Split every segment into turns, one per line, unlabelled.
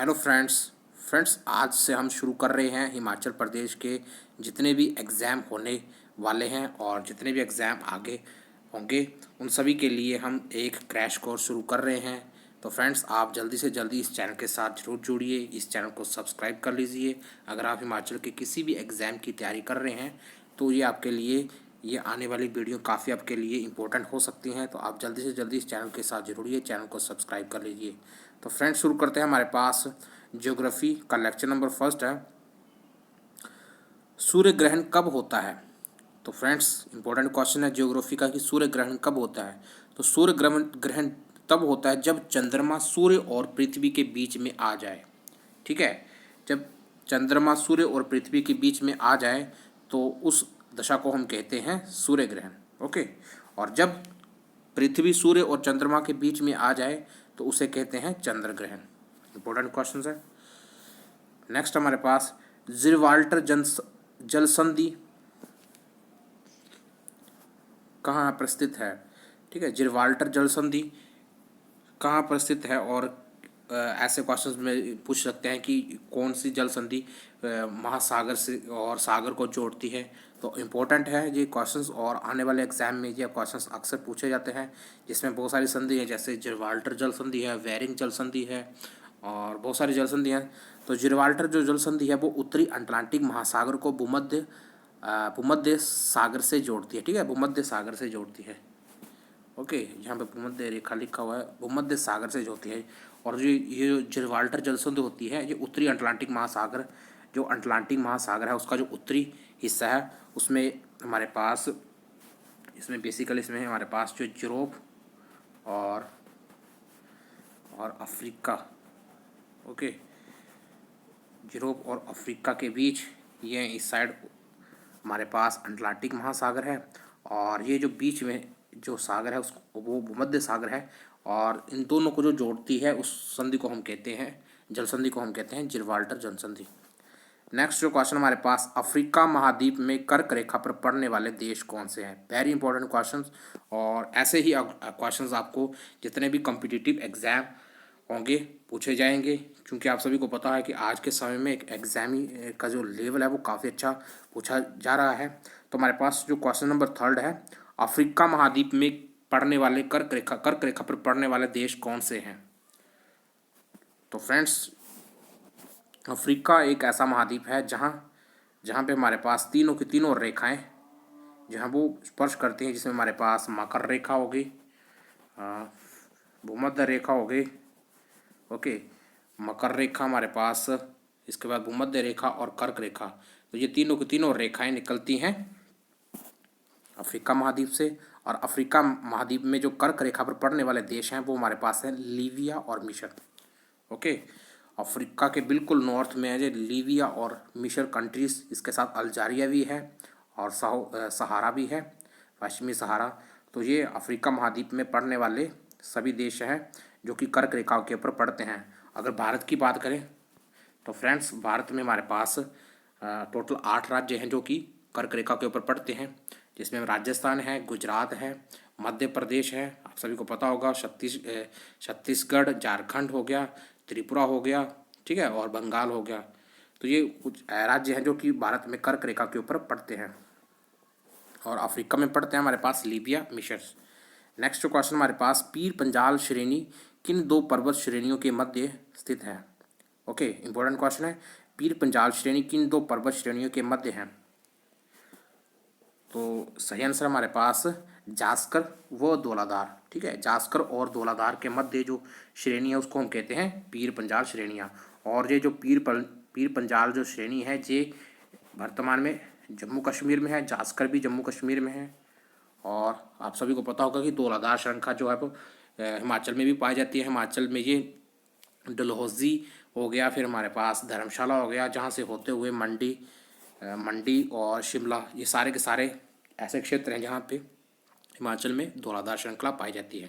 Hello friends आज से हम शुरू कर रहे हैं हिमाचल प्रदेश के जितने भी एग्ज़ाम होने वाले हैं और जितने भी एग्ज़ाम आगे होंगे उन सभी के लिए हम एक क्रैश कोर्स शुरू कर रहे हैं। तो फ्रेंड्स आप जल्दी से जल्दी इस चैनल के साथ जरूर जुड़िए, इस चैनल को सब्सक्राइब कर लीजिए। अगर आप हिमाचल के किसी भी एग्ज़ाम की तैयारी कर रहे हैं तो ये आपके लिए ये आने वाली वीडियो काफ़ी आपके लिए इम्पोर्टेंट हो सकती हैं। तो आप जल्दी से जल्दी इस चैनल के साथ जुड़िए, चैनल को सब्सक्राइब कर लीजिए। तो फ्रेंड्स शुरू करते हैं। हमारे पास ज्योग्राफी का लेक्चर नंबर फर्स्ट है, सूर्य ग्रहण कब होता है। तो फ्रेंड्स इंपॉर्टेंट क्वेश्चन है ज्योग्राफी का कि सूर्य ग्रहण कब होता है। तो सूर्य ग्रहण ग्रहण तब होता है जब चंद्रमा सूर्य और पृथ्वी के बीच में आ जाए। ठीक है, जब चंद्रमा सूर्य और पृथ्वी के बीच में आ जाए तो उस दशा को हम कहते हैं सूर्य ग्रहण। ओके, और जब पृथ्वी सूर्य और चंद्रमा के बीच में आ जाए तो उसे कहते हैं चंद्र ग्रहण। इंपॉर्टेंट क्वेश्चन है। नेक्स्ट हमारे पास जिब्राल्टर जल संधि कहाँ पर स्थित है। ठीक है, जिब्राल्टर जल संधि कहाँ पर स्थित है और ऐसे क्वेश्चंस में पूछ सकते हैं कि कौन सी जल संधि महासागर से और सागर को जोड़ती है। तो इम्पोर्टेंट है ये क्वेश्चंस और आने वाले एग्जाम में ये क्वेश्चंस अक्सर पूछे जाते हैं, जिसमें बहुत सारी संधि है जैसे जिब्राल्टर जल संधि है, वेरिंग जल संधि है और बहुत सारी जल संधि हैं। तो जिब्राल्टर जो जल संधि है वो उत्तरी अटलांटिक महासागर को भूमध्य सागर से जोड़ती है। ठीक है, भूमध्य सागर से जोड़ती है। ओके, यहाँ पे भूमध्य रेखा लिखा हुआ है, भूमध्य सागर से जोड़ती है। और जो ये जो जिब्राल्टर जल संधि होती है ये उत्तरी अटलांटिक महासागर, जो अटलांटिक महासागर है उसका जो उत्तरी हिस्सा है उसमें हमारे पास इसमें बेसिकली इसमें हमारे पास जो यूरोप और अफ्रीका, ओके, यूरोप और अफ्रीका के बीच ये इस साइड हमारे पास अटलांटिक महासागर है और ये जो बीच में जो सागर है उसको वो भूमध्य सागर है और इन दोनों को जो जोड़ती है उस संधि को हम कहते हैं, जल संधि को हम कहते हैं जिब्राल्टर जल संधि। नेक्स्ट जो क्वेश्चन हमारे पास, अफ्रीका महाद्वीप में कर्क रेखा पर पड़ने वाले देश कौन से हैं। वेरी इंपॉर्टेंट क्वेश्चंस और ऐसे ही क्वेश्चंस आपको जितने भी कॉम्पिटिटिव एग्जाम होंगे पूछे जाएंगे, क्योंकि आप सभी को पता है कि आज के समय में एक एग्जामी का जो लेवल है वो काफ़ी अच्छा पूछा जा रहा है। तो हमारे पास जो क्वेश्चन नंबर थर्ड है, अफ्रीका महाद्वीप में पड़ने वाले कर्क रेखा पर पड़ने वाले देश कौन से हैं। तो फ्रेंड्स अफ्रीका एक ऐसा महाद्वीप है जहाँ पे हमारे पास तीनों की तीनों रेखाएं जहाँ वो स्पर्श करती हैं, जिसमें हमारे पास मकर रेखा हो गई, भूमध्य रेखा हो गई, ओके, मकर रेखा हमारे पास, इसके बाद भूमध्य रेखा और कर्क रेखा। तो ये तीनों की तीनों रेखाएं निकलती हैं अफ्रीका महाद्वीप से। और अफ्रीका महाद्वीप में जो कर्क रेखा पर पड़ने वाले देश हैं वो हमारे पास है लीबिया और मिस्र। ओके, अफ्रीका के बिल्कुल नॉर्थ में है जो लीबिया और मिस्र कंट्रीज, इसके साथ अल्जारिया भी है और सहारा भी है, पश्चिमी सहारा। तो ये अफ्रीका महाद्वीप में पड़ने वाले सभी देश हैं जो कि कर्क रेखा के ऊपर पड़ते हैं। अगर भारत की बात करें तो फ्रेंड्स भारत में हमारे पास टोटल 8 राज्य हैं जो कि कर्क रेखा के ऊपर पड़ते हैं, जिसमें राजस्थान है, गुजरात है, मध्य प्रदेश है, आप सभी को पता होगा, छत्तीसगढ़, झारखंड हो गया, त्रिपुरा हो गया, ठीक है, और बंगाल हो गया। तो ये कुछ राज्य हैं जो कि भारत में कर्क रेखा के ऊपर पड़ते हैं और अफ्रीका में पड़ते हैं हमारे पास लीबिया, मिस्र। नेक्स्ट क्वेश्चन हमारे पास, पीर पंजाल श्रेणी किन दो पर्वत श्रेणियों के मध्य स्थित है। ओके, इंपॉर्टेंट क्वेश्चन है, पीर पंजाल श्रेणी किन दो पर्वत श्रेणियों के मध्य है। तो सही आंसर हमारे पास जास्कर व धौलाधार। ठीक है, जास्कर और धौलाधार के मध्य जो श्रेणी है उसको हम कहते हैं पीर पंजाल श्रेणियाँ। और ये जो पीर पंजाल जो श्रेणी है ये वर्तमान में जम्मू कश्मीर में है, जास्कर भी जम्मू कश्मीर में है। और आप सभी को पता होगा कि धौलाधार श्रृंखला जो है वो हिमाचल में भी पाई जाती है। हिमाचल में ये डलहौजी हो गया, फिर हमारे पास धर्मशाला हो गया, जहाँ से होते हुए मंडी और शिमला, ये सारे के सारे ऐसे क्षेत्र हैं जहाँ पे हिमाचल में धौलाधार श्रृंखला पाई जाती है।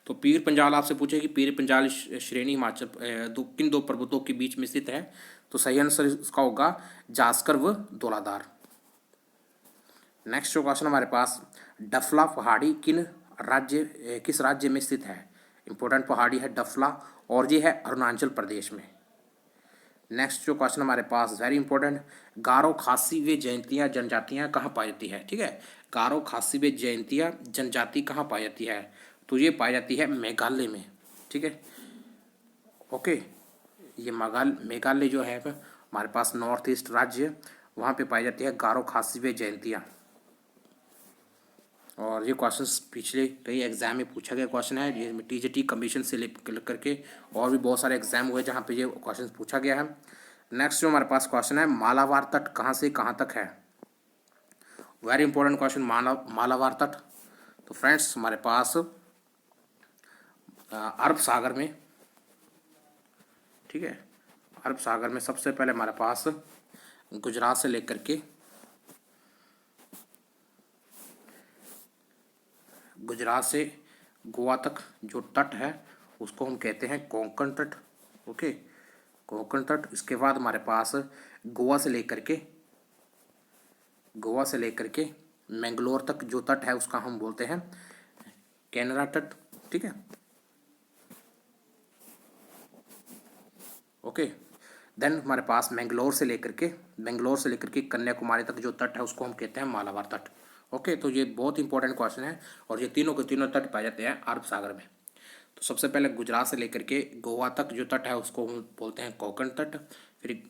तो पीर पंजाल आपसे पूछे कि पीर पंजाल श्रेणी हिमाचल किन दो पर्वतों के बीच में स्थित है। तो सही आंसर इसका होगा जास्कर व धौलाधार। नेक्स्ट जो क्वेश्चन हमारे पास, डफला पहाड़ी किस राज्य में स्थित है। इंपॉर्टेंट पहाड़ी है डफला और ये है अरुणाचल प्रदेश में। नेक्स्ट जो क्वेश्चन हमारे पास वेरी इंपॉर्टेंट, गारो खासी व जयंतियाँ जनजातियाँ कहाँ पाई जाती है। ठीक है, गारो खासी व जयंतियाँ जनजाति कहाँ पाई जाती है, तो ये पाई जाती है मेघालय में। ठीक है, ओके, ये मेघालय जो है हमारे पास नॉर्थ ईस्ट राज्य, वहाँ पे पाई जाती है गारो खासी व जयंतियाँ। और ये क्वेश्चंस पिछले कई एग्जाम में पूछा गया क्वेश्चन है, ये टीजीटी कमीशन से लेकर करके और भी बहुत सारे एग्जाम हुए जहाँ पे ये क्वेश्चन पूछा गया है। नेक्स्ट जो हमारे पास क्वेश्चन है, मालाबार तट कहाँ से कहाँ तक है। वेरी इंपॉर्टेंट क्वेश्चन, मालाबार तट। तो फ्रेंड्स हमारे पास अरब सागर में, ठीक है, अरब सागर में सबसे पहले हमारे पास गुजरात से लेकर के गुजरात से गोवा तक जो तट है उसको हम कहते हैं कोंकण तट। ओके, कोंकण तट। इसके बाद हमारे पास गोवा से लेकर के मैंगलोर तक जो तट है उसका हम बोलते हैं कैनरा तट। ठीक है, ओके। देन हमारे पास मैंगलोर से लेकर के कन्याकुमारी तक जो तट है उसको हम कहते हैं मालाबार तट। ओके, तो ये बहुत इंपॉर्टेंट क्वेश्चन है और ये तीनों के तीनों तट पाए जाते हैं अरब सागर में। तो सबसे पहले गुजरात से लेकर के गोवा तक जो तट है उसको हम बोलते हैं कोंकण तट। फिर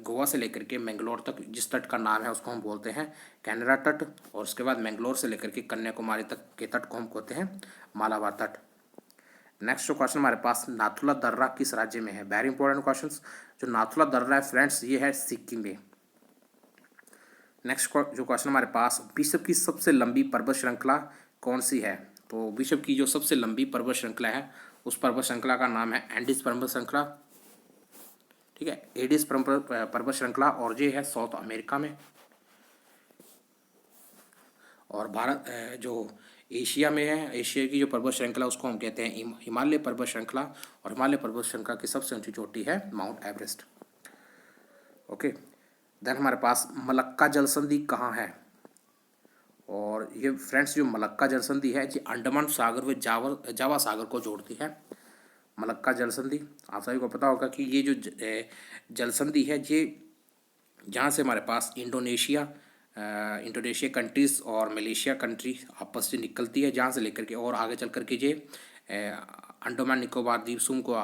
गोवा से लेकर के मैंगलोर तक जिस तट का नाम है उसको हम बोलते हैं कैनरा तट। और उसके बाद मैंगलोर से लेकर के कन्याकुमारी तक के तट को हम कहते हैं मालाबार तट। नेक्स्ट जो क्वेश्चन हमारे पास, नाथुला दर्रा किस राज्य में है। Very important question. जो नाथुला दर्रा है फ्रेंड्स ये है सिक्किम में। नेक्स्ट जो क्वेश्चन हमारे पास, विश्व की सबसे लंबी पर्वत श्रृंखला कौन सी है। तो विश्व की जो सबसे लंबी पर्वत श्रृंखला है उस पर्वत श्रृंखला का नाम है एंडीज पर्वत श्रृंखला। ठीक है, एडिस पर्वत श्रृंखला, और ये है साउथ अमेरिका में। और भारत जो एशिया में है, एशिया की जो पर्वत श्रृंखला उसको हम कहते हैं हिमालय पर्वत श्रृंखला। और हिमालय पर्वत श्रृंखला की सबसे ऊंची चोटी है माउंट एवरेस्ट। ओके, देन हमारे पास मलक्का जलसंधि कहाँ है। और ये फ्रेंड्स जो मलक्का जलसंधि है ये अंडमान सागर व जावा सागर को जोड़ती है। मलक्का जलसंधि आप सभी को पता होगा कि ये जो जलसंधि है ये जहाँ से हमारे पास इंडोनेशिया कंट्रीज़ और मलेशिया कंट्री आपस से निकलती है, जहाँ से लेकर के और आगे चल कर के ये अंडमान निकोबार द्वीप समूह को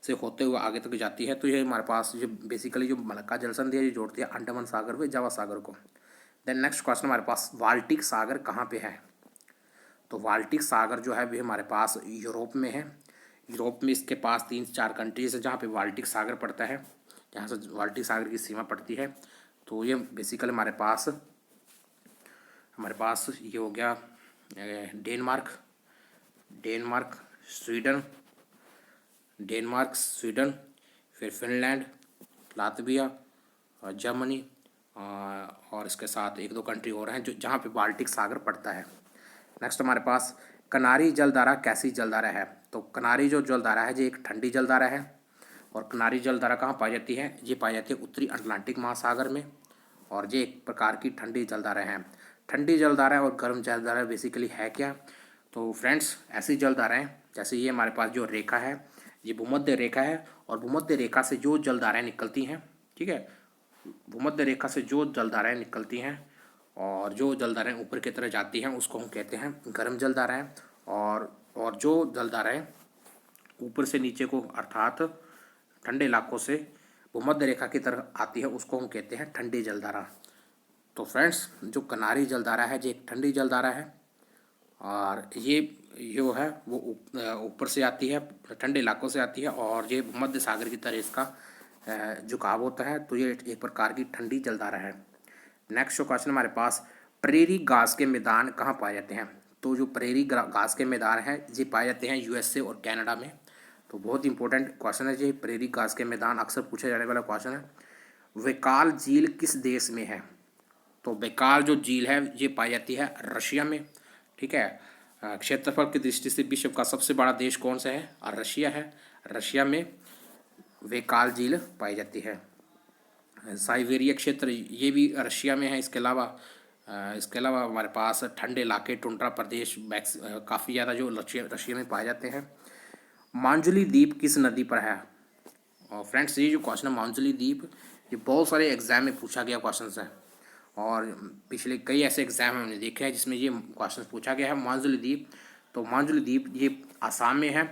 से होते हुए आगे तक जाती है। तो ये हमारे पास जो बेसिकली जो मलक्का जलसंधि है ये जोड़ती है अंडमान सागर व जावा सागर को। देन नेक्स्ट क्वेश्चन हमारे पास, बाल्टिक सागर कहाँ पे है। तो बाल्टिक सागर जो है भी हमारे पास यूरोप में है। यूरोप में इसके पास 3-4 कंट्रीज है जहाँ पे बाल्टिक सागर पड़ता है, जहाँ से बाल्टिक सागर की सीमा पड़ती है। तो ये बेसिकली हमारे पास ये हो गया डेनमार्क, स्वीडन, फिर फिनलैंड, लातविया और जर्मनी, और इसके साथ 1-2 कंट्री और हैं जो जहाँ पे बाल्टिक सागर पड़ता है। नेक्स्ट हमारे पास, कनारी जलधारा कैसी जलधारा है। तो कनारी जो जलधारा है ये एक ठंडी जलधारा है। और कनारी जलधारा कहाँ पाई जाती है, ये पाई जाती है उत्तरी अटलांटिक महासागर में। और ये एक प्रकार की ठंडी जलधारा है। ठंडी जलधारा और गर्म जलधारा बेसिकली है क्या। तो फ्रेंड्स ऐसी जलधाराएं जैसे ये हमारे पास जो रेखा है ये भूमध्य रेखा है, और भूमध्य रेखा से जो जलधाराएं निकलती हैं, ठीक है, भूमध्य रेखा से जो जलधाराएं निकलती हैं और जो जलधाराएं ऊपर की तरफ जाती हैं उसको हम कहते हैं गर्म जलधाराएं। और जो जलधाराएं ऊपर से नीचे को अर्थात ठंडे इलाकों से भूमध्य रेखा की तरफ आती है उसको हम कहते हैं ठंडी जलधारा। तो फ्रेंड्स जो कनारी जलधारा है ये एक ठंडी जलधारा है, और ये जो है वो ऊपर से आती है, ठंडे इलाकों से आती है, और ये भूमध्य सागर की तरह इसका झुकाव होता है। तो ये एक प्रकार की ठंडी जलधारा है। नेक्स्ट जो क्वेश्चन हमारे पास, प्रेरी घास के मैदान कहाँ पाए जाते हैं। तो जो प्रेरी घास के मैदान हैं ये पाए जाते हैं यूएसए और कनाडा में। तो बहुत इंपॉर्टेंट क्वेश्चन है ये, प्रेरी घास के मैदान अक्सर पूछा जाने वाला क्वेश्चन है। बैकाल झील किस देश में है। तो बैकाल जो झील है ये पाई जाती है रशिया में। ठीक है, क्षेत्रफल की दृष्टि से विश्व का सबसे बड़ा देश कौन सा है, और रशिया है। रशिया में बैकाल झील पाई जाती है। साइबेरिया क्षेत्र ये भी रशिया में है। इसके अलावा हमारे पास ठंडे इलाके टुंड्रा प्रदेश काफ़ी ज़्यादा जो रशिया में पाए जाते हैं। मांजुली द्वीप किस नदी पर है? और फ्रेंड्स ये जो क्वेश्चन है मांजुली द्वीप, ये बहुत सारे एग्जाम में पूछा गया क्वेश्चन है और पिछले कई ऐसे एग्जाम हमने देखे हैं जिसमें ये क्वेश्चन पूछा गया है मांजुली द्वीप। तो मांजुली द्वीप ये आसाम में है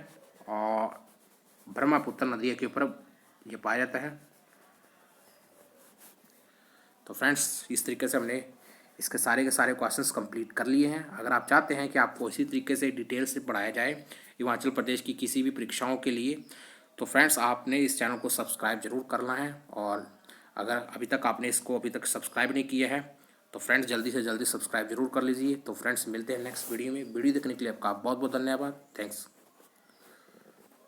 और ब्रह्मपुत्र नदी के ऊपर ये पाया जाता है। तो फ्रेंड्स इस तरीके से हमने इसके सारे के सारे क्वेश्चंस कंप्लीट कर लिए हैं। अगर आप चाहते हैं कि आपको इसी तरीके से डिटेल से पढ़ाया जाए हिमाचल प्रदेश की किसी भी परीक्षाओं के लिए, तो फ्रेंड्स आपने इस चैनल को सब्सक्राइब जरूर करना है। और अगर अभी तक आपने इसको अभी तक सब्सक्राइब नहीं किया है तो फ्रेंड्स जल्दी से जल्दी सब्सक्राइब जरूर कर लीजिए। तो फ्रेंड्स मिलते हैं नेक्स्ट वीडियो में। वीडियो देखने के लिए आपका बहुत बहुत धन्यवाद। थैंक्स।